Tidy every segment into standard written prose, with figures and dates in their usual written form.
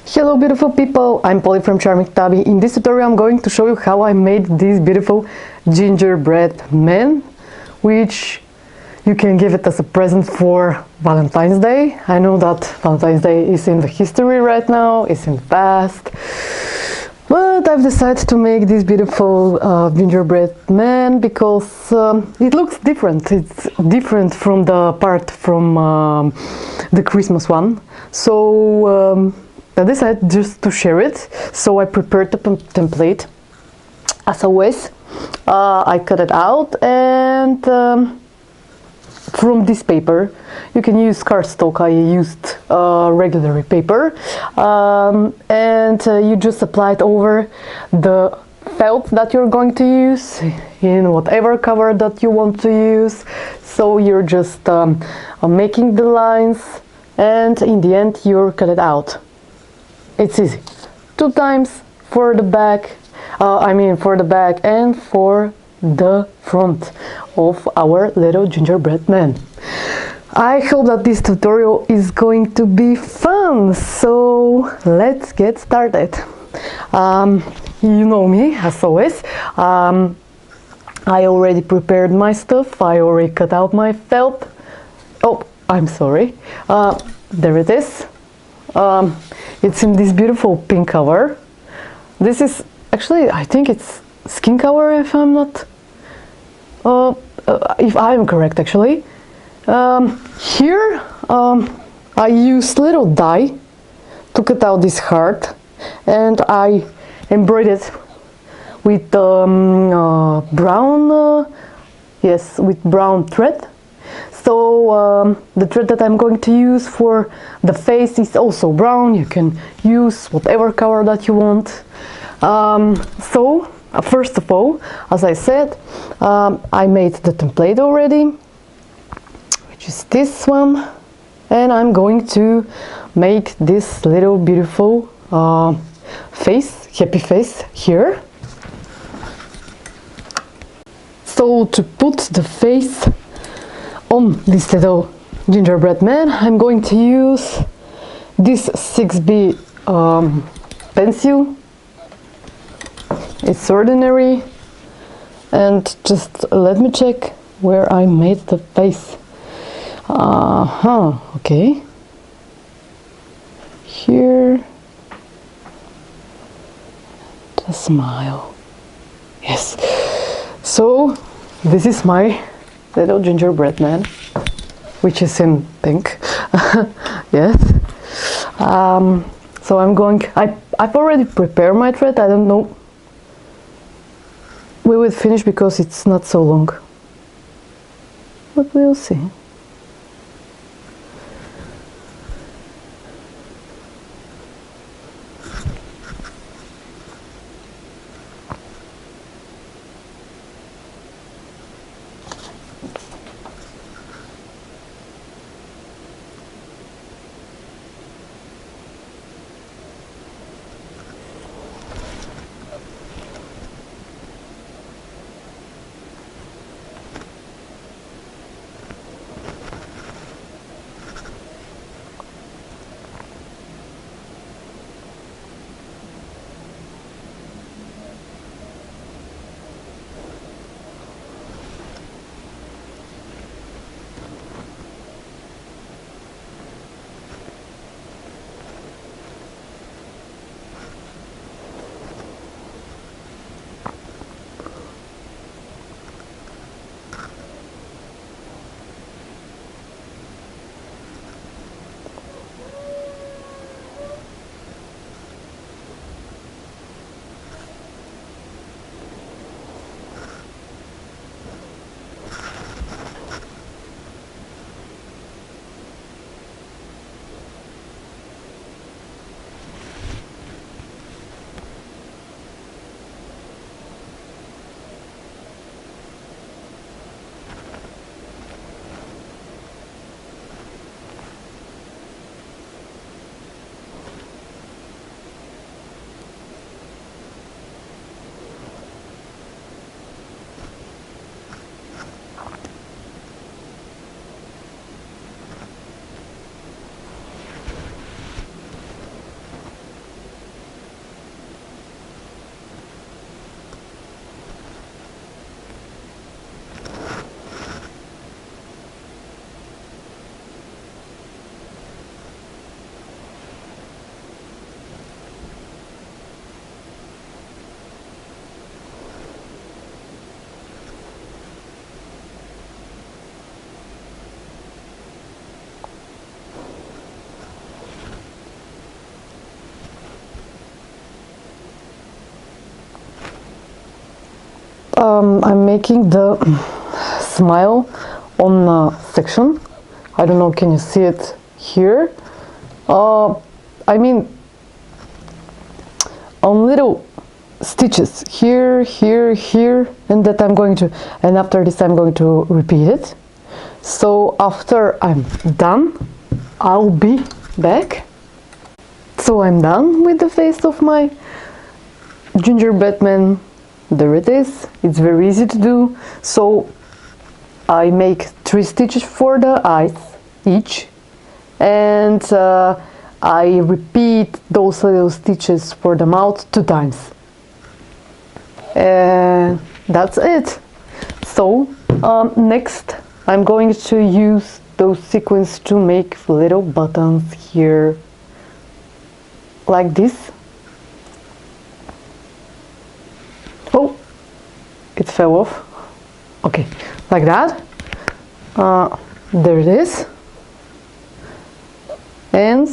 Hello beautiful people, I'm Polly from Charming Tabby. In this tutorial I'm going to show you how I made this beautiful gingerbread man, which you can give it as a present for Valentine's Day. I know that Valentine's Day is in the history right now, it's in the past, but I've decided to make this beautiful gingerbread man because it looks different. It's different from the part from the Christmas one. So I decided just to share it, so I prepared the template. As always, I cut it out, and from this paper, you can use cardstock. I used regular paper, and you just apply it over the felt that you're going to use in whatever cover that you want to use. So you're just making the lines, and in the end, you're cut it out. It's easy. 2 times for the back, for the back and for the front of our little gingerbread man. I hope that this tutorial is going to be fun, so let's get started. You know me, as always. I already prepared my stuff. I already cut out my felt. Oh, I'm sorry. There it is. It's in this beautiful pink cover. This is actually, I think it's skin cover, if I'm not, if I'm correct actually. Here I used little die to cut out this heart, and I embroidered with brown, yes, with brown thread. So the thread that I'm going to use for the face is also brown. You can use whatever color that you want. So first of all, as I said, I made the template already, which is this one, and I'm going to make this little beautiful face, happy face here. So to put the face on this little gingerbread man, I'm going to use this 6B pencil. It's ordinary, and just let me check where I made the face. Okay. Here, the smile. Yes. So this is my little gingerbread man, which is in pink. Yes. So I'm going, I've already prepared my thread. I don't know, we will finish because it's not so long, but we'll see. I'm making the smile on section. I don't know, can you see it here? I mean, on little stitches here, here, here, and that I'm going to, and after this I'm going to repeat it. So after I'm done, I'll be back. So I'm done with the face of my gingerbread man. There it is. It's very easy to do. So I make 3 stitches for the eyes each, and I repeat those little stitches for the mouth 2 times, and that's it. So next I'm going to use those sequins to make little buttons here, like this. Oh, it fell off. Okay, like that. There it is. And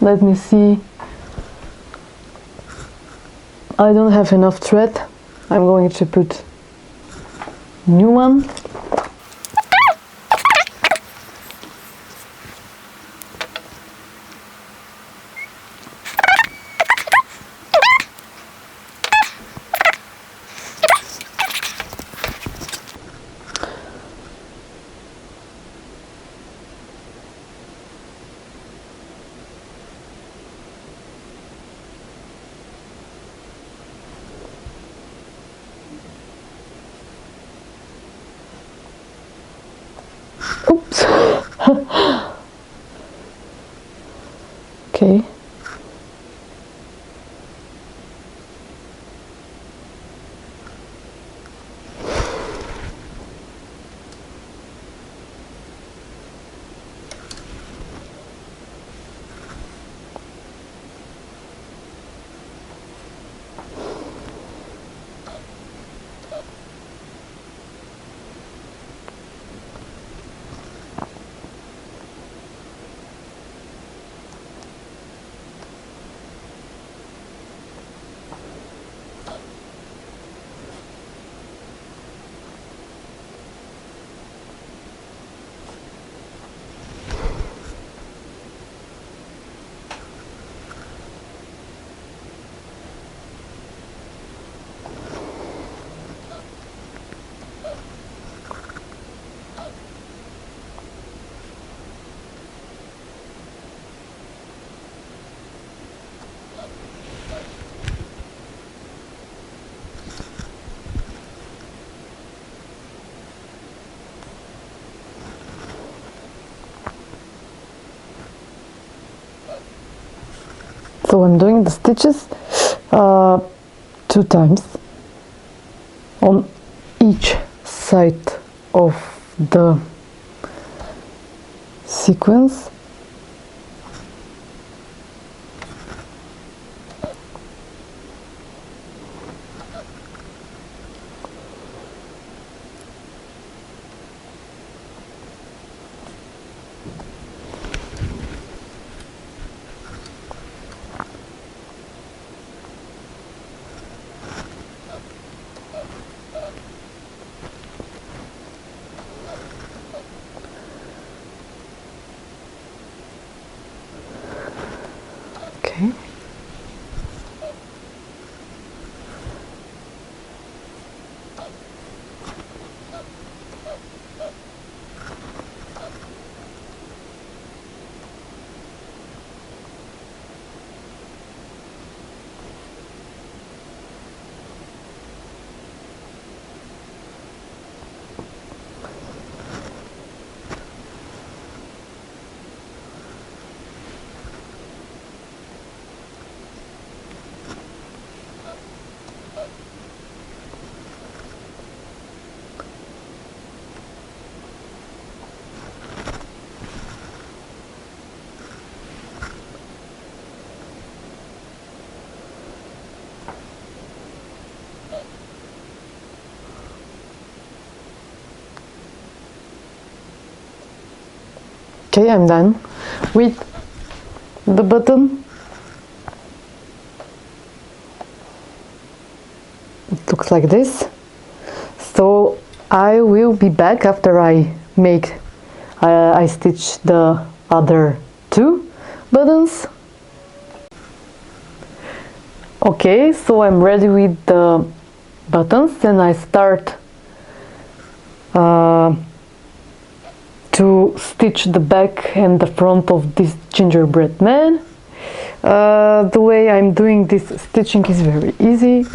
let me see. I don't have enough thread. I'm going to put new one. Oops. Okay. So I'm doing the stitches 2 times on each side of the sequence. Okay. Okay, I'm done with the button. looks like this. So I will be back after I stitch the other two buttons. Okay, so I'm ready with the buttons, and I start to stitch the back and the front of this gingerbread man. The way I'm doing this stitching is very easy.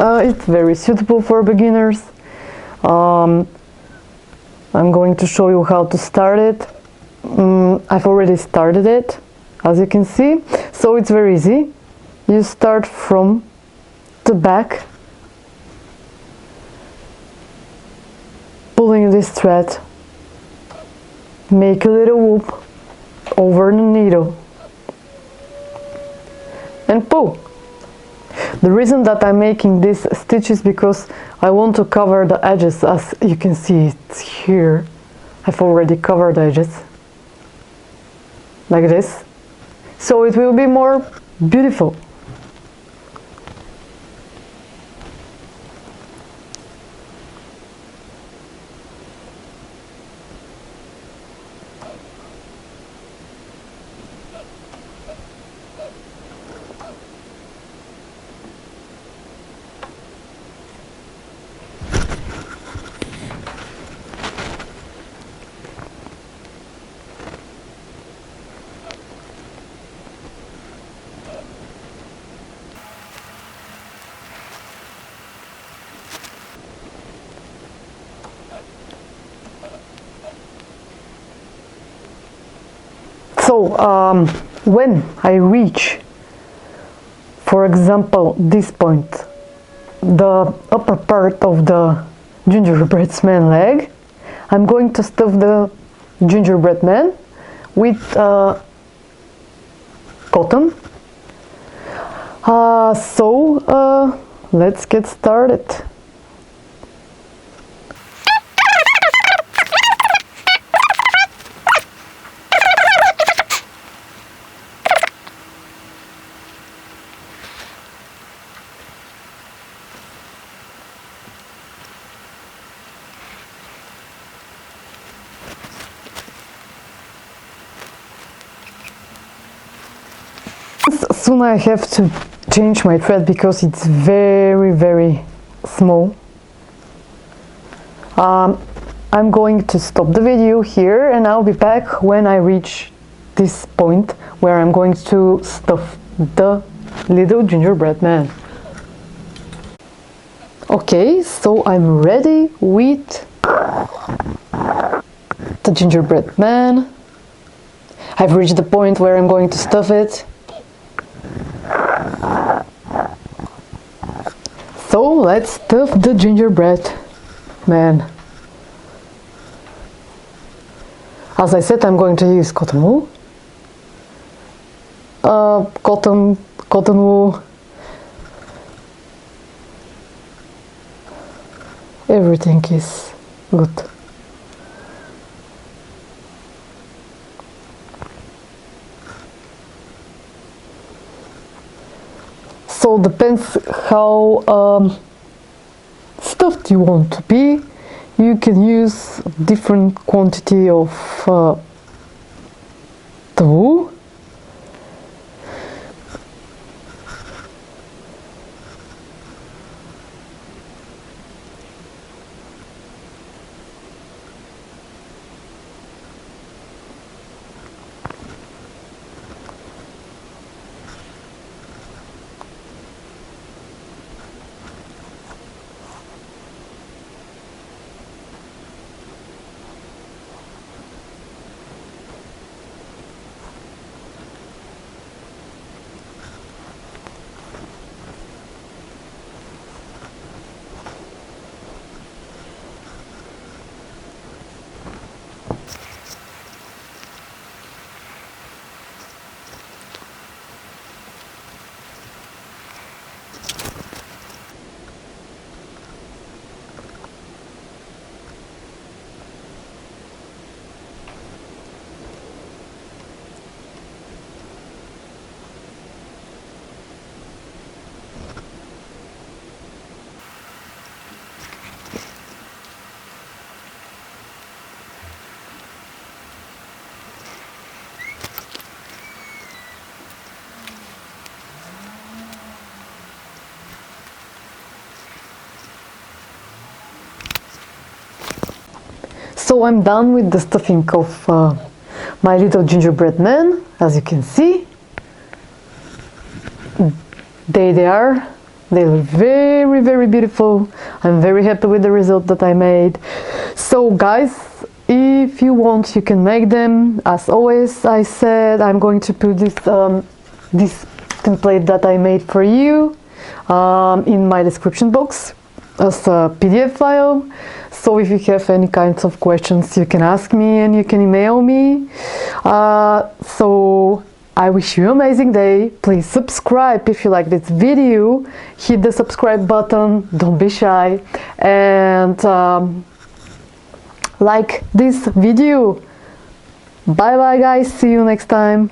It's very suitable for beginners. I'm going to show you how to start it. I've already started it, as you can see, so it's very easy. You start from the back, pulling this thread, make a little loop over the needle and pull. The reason that I'm making this stitch is because I want to cover the edges. As you can see, it's here. I've already covered the edges like this, so it will be more beautiful. So when I reach, for example, this point, the upper part of the gingerbread man leg, I'm going to stuff the gingerbread man with cotton. Let's get started. Soon I have to change my thread because it's very small. I'm going to stop the video here, and I'll be back when I reach this point where I'm going to stuff the little gingerbread man. Okay, so I'm ready with the gingerbread man. I've reached the point where I'm going to stuff it. So let's stuff the gingerbread man. As I said, I'm going to use cotton wool. Cotton wool. Everything is good. So depends how stuffed you want to be. You can use different quantity of the wool. So I'm done with the stuffing of my little gingerbread man. As you can see, they are. They look very, very beautiful. I'm very happy with the result that I made. So guys, if you want, you can make them. As always, I said I'm going to put this this template that I made for you in my description box as a PDF file. So if you have any kinds of questions, you can ask me and you can email me. So I wish you an amazing day. Please subscribe if you like this video. Hit the subscribe button, don't be shy, and like this video. Bye bye guys, see you next time.